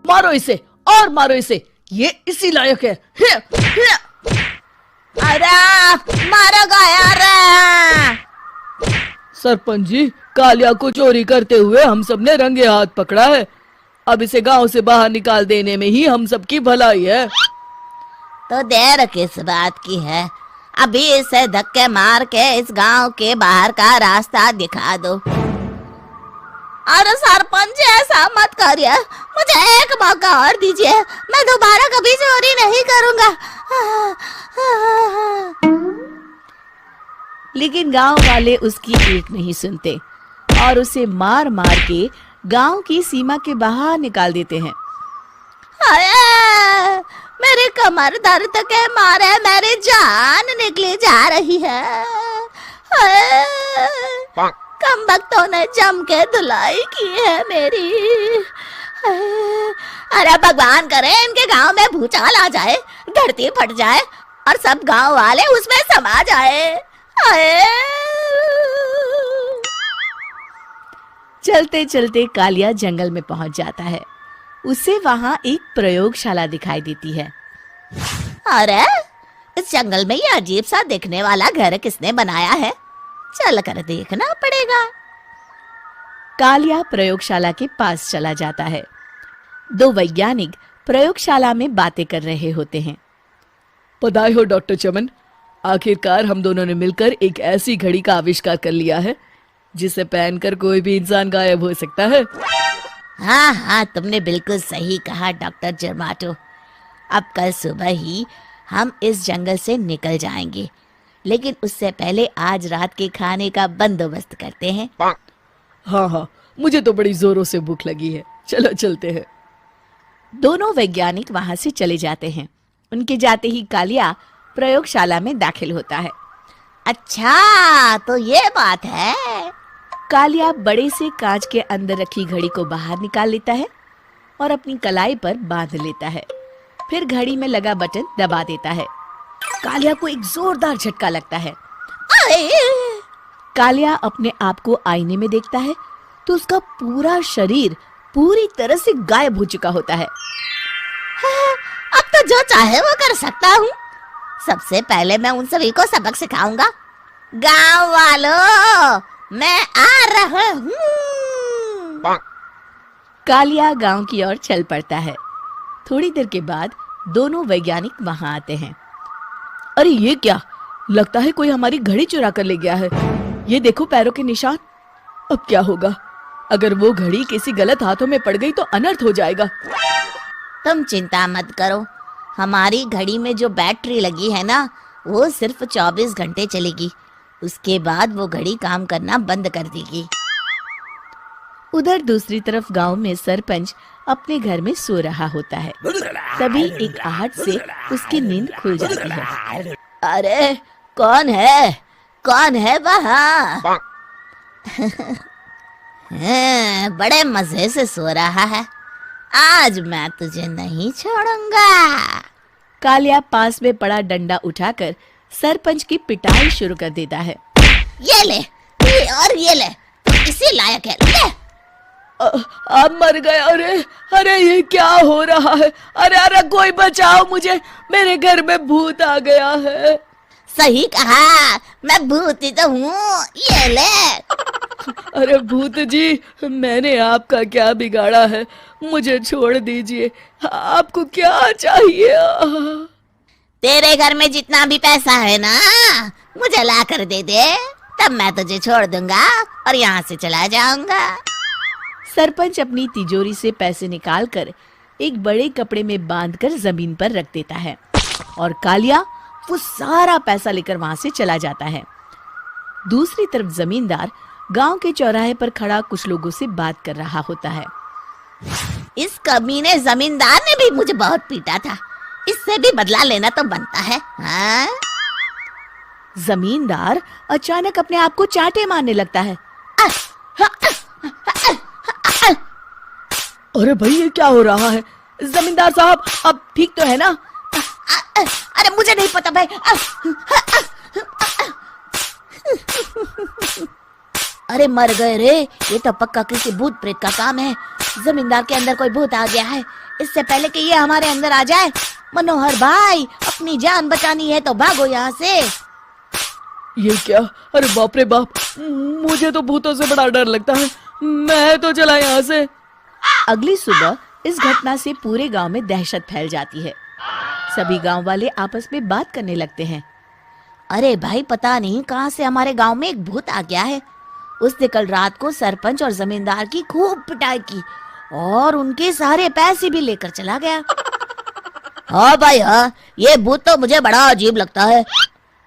मारो इसे और मारो इसे, ये इसी लायक है। अरे मारो गया रे। सरपंच जी, कालिया को चोरी करते हुए हम सब ने रंगे हाथ पकड़ा है। अब इसे गांव से बाहर निकाल देने में ही हम सबकी भलाई है। तो देर किस बात की है, अभी इसे धक्के मार के इस गांव के बाहर का रास्ता दिखा दो। अरे सरपंच ऐसा मत करिए, मुझे एक मौका और दीजिए, मैं दोबारा कभी चोरी नहीं करूंगा। लेकिन गांव वाले उसकी एक नहीं सुनते और उसे मार मार के गांव की सीमा के बाहर निकाल देते हैं। हाय, मेरी कमर दर्द के मारे मेरी जान निकली जा रही है। हाय, कमबख्तों ने जम के धुलाई की है मेरी। अरे भगवान करे इनके गांव में भूचाल आ जाए, धरती फट जाए और सब गांव वाले उसमें समा जाए। चलते चलते कालिया जंगल में पहुंच जाता है। उसे वहां एक प्रयोगशाला दिखाई देती है। अरे इस जंगल में ये अजीब सा दिखने वाला घर किसने बनाया है, चल कर देखना पड़ेगा। कालिया प्रयोगशाला के पास चला जाता है। दो वैज्ञानिक प्रयोगशाला में बातें कर रहे होते हैं। बधाई हो डॉक्टर चमन, आखिरकार हम दोनों ने मिलकर एक ऐसी घड़ी का आविष्कार कर लिया है जिसे पहनकर कोई भी इंसान गायब हो सकता है। हाँ हाँ, तुमने बिल्कुल सही कहा डॉक्टर जर्माटो। अब कल सुबह ही हम इस जंगल से निकल जाएंगे, लेकिन उससे पहले आज रात के खाने का बंदोबस्त करते हैं। हाँ हाँ, मुझे तो बड़ी जोरों से भूख लगी है, चलो चलते हैं। दोनों वैज्ञानिक वहां से चले जाते हैं। उनके जाते ही कालिया प्रयोगशाला में दाखिल होता है। अच्छा तो ये बात है। कालिया बड़े से कांच के अंदर रखी घड़ी को बाहर निकाल लेता है और अपनी कलाई पर बांध लेता है। फिर घड़ी में लगा बटन दबा देता है। कालिया को एक जोरदार झटका लगता है। कालिया अपने आप को आईने में देखता है तो उसका पूरा शरीर पूरी तरह से गायब हो चुका होता है। अब तो जो चाहे वो कर सकता हूँ। सबसे पहले मैं उन सभी को सबक सिखाऊंगा। गांव वालों, मैं आ रहा हूँ। कालिया गांव की ओर चल पड़ता है। थोड़ी देर के बाद दोनों वैज्ञानिक वहां आते हैं। अरे ये क्या, लगता है कोई हमारी घड़ी चुरा कर ले गया है। ये देखो पैरों के निशान। अब क्या होगा, अगर वो घड़ी किसी गलत हाथों में पड़ गई तो अनर्थ हो जाएगा। तुम चिंता मत करो, हमारी घड़ी में जो बैटरी लगी है ना, वो सिर्फ 24 घंटे चलेगी। उसके बाद वो घड़ी काम करना बंद कर देगी। उधर दूसरी तरफ गांव में सरपंच अपने घर में सो रहा होता है। तभी एक आहट से उसकी नींद खुल जाती है। अरे कौन है वहाँ? बड़े मजे से सो रहा है, आज मैं तुझे नहीं छोड़ूंगा। कालिया पास में पड़ा डंडा उठाकर सरपंच की पिटाई शुरू कर देता है। ये ले, ये ले, तू इसी लायक है, ले। आप मर गए। अरे ये क्या हो रहा है? अरे कोई बचाओ मुझे, मेरे घर में भूत आ गया है। सही कहा, मैं भूत ही तो हूँ, ये ले। अरे भूत जी, मैंने आपका क्या बिगाड़ा है, मुझे छोड़ दीजिए। आपको क्या चाहिए? तेरे घर में जितना भी पैसा है ना, मुझे ला कर दे दे, तब मैं तुझे छोड़ दूंगा और यहाँ से चला जाऊंगा। सरपंच अपनी तिजोरी से पैसे निकालकर एक बड़े कपड़े में बांधकर जमीन पर रख देता है और कालिया वो सारा पैसा लेकर वहां से चला जाता है। दूसरी तरफ जमींदार गांव के चौराहे पर खड़ा कुछ लोगों से बात कर रहा होता है। इस कमीने जमींदार ने भी मुझे बहुत पीटा था, इससे भी बदला लेना तो बनता है। हाँ? जमींदार अचानक अपने आप को चांटे मारने लगता है। अरे भाई ये क्या हो रहा है? जमींदार साहब अब ठीक तो है ना? अरे मुझे नहीं पता भाई। अरे मर गए रे, ये तो पक्का किसी भूत प्रेत का काम है। जमींदार के अंदर कोई भूत आ गया है। इससे पहले कि ये हमारे अंदर आ जाए, मनोहर भाई अपनी जान बचानी है तो भागो यहाँ से। ये क्या? अरे बाप रे बाप, मुझे तो भूतों से बड़ा डर लगता है। मैं तो चला यहाँ से। अगली सुबह इस घटना से पूरे गांव में दहशत फैल जाती है। सभी गांव वाले आपस में बात करने लगते हैं। अरे भाई, पता नहीं कहाँ से हमारे गांव में एक भूत आ गया है। उसने कल रात को सरपंच और जमींदार की खूब पिटाई की और उनके सारे पैसे भी लेकर चला गया। हाँ भाई हाँ, ये भूत तो मुझे बड़ा अजीब लगता है।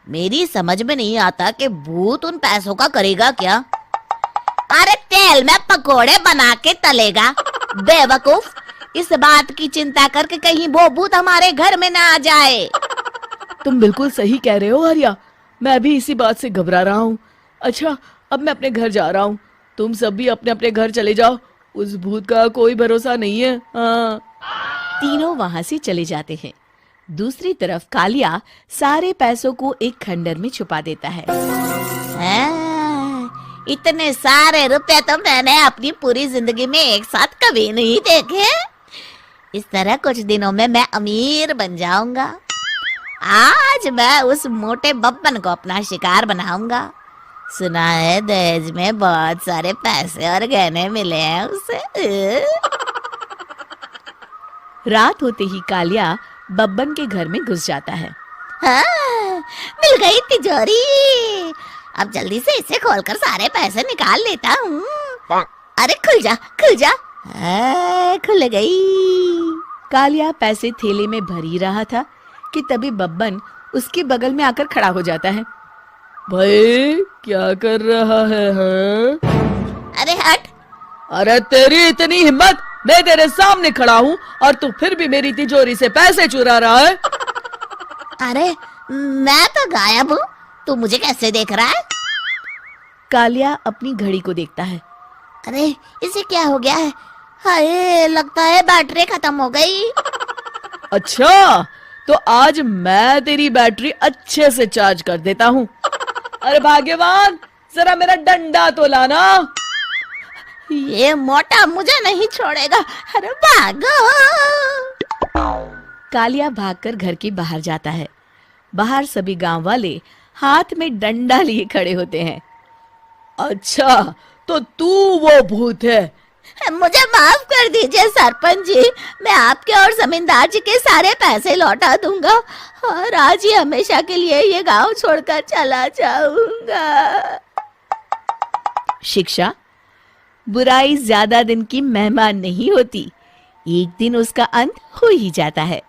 मेरी समझ में नहीं आता कि भूत उन पैसों का करेगा क्या। अरे तेल में पकोड़े बना के तलेगा बेवकूफ। इस बात की चिंता करके कहीं वो भूत हमारे घर में ना आ जाए। तुम बिल्कुल सही कह रहे हो आर्या, मैं भी इसी बात से घबरा रहा हूँ। अच्छा, अब मैं अपने घर जा रहा हूँ। तुम सब भी अपने अपने घर चले जाओ, उस भूत का कोई भरोसा नहीं है। हाँ। तीनों वहां से चले जाते हैं। दूसरी तरफ कालिया सारे पैसों को एक खंडर में छुपा देता है। इतने सारे रुपए तो मैंने अपनी पूरी जिंदगी में एक साथ कभी नहीं देखे। इस तरह कुछ दिनों में मैं अमीर बन जाऊंगा। आज मैं उस मोटे बब्बन को अपना शिकार बनाऊंगा। सुना है दहेज में बहुत सारे पैसे और गहने मिले हैं उसे। रात होते ही कालिया बब्बन के घर में घुस जाता है। हाँ, मिल गई तिजोरी। अब जल्दी से इसे खोलकर सारे पैसे निकाल लेता हूँ। अरे खुल जा खुल जा। खुल गई। कालिया पैसे थैले में भर ही रहा था कि तभी बब्बन उसके बगल में आकर खड़ा हो जाता है। भाई क्या कर रहा है? हाँ? अरे हट। अरे तेरी इतनी हिम्मत, मैं तेरे सामने खड़ा हूँ और तू फिर भी मेरी तिजोरी से पैसे चुरा रहा है। अरे मैं तो गायब हूँ, तू मुझे कैसे देख रहा है? कालिया अपनी घड़ी को देखता है। अरे इसे क्या हो गया है? हाय, लगता है बैटरी खत्म हो गई। अच्छा, तो आज मैं तेरी बैटरी अच्छे से चार्ज कर देता हूँ। अरे भाग्यवान, जरा मेरा डंडा तो लाना। ये मोटा मुझे नहीं छोड़ेगा। अरे भागो। कालिया भागकर घर के बाहर जाता है। बाहर सभी गांव वाले हाथ में डंडा लिए खड़े होते हैं। अच्छा, तो तू वो भूत है? मुझे माफ कर दीजिए सरपंच जी, मैं आपके और जमींदार जी के सारे पैसे लौटा दूंगा और आज ही हमेशा के लिए ये गांव छोड़कर चला जाऊंगा। शिक्षा: बुराई ज्यादा दिन की मेहमान नहीं होती, एक दिन उसका अंत हो ही जाता है।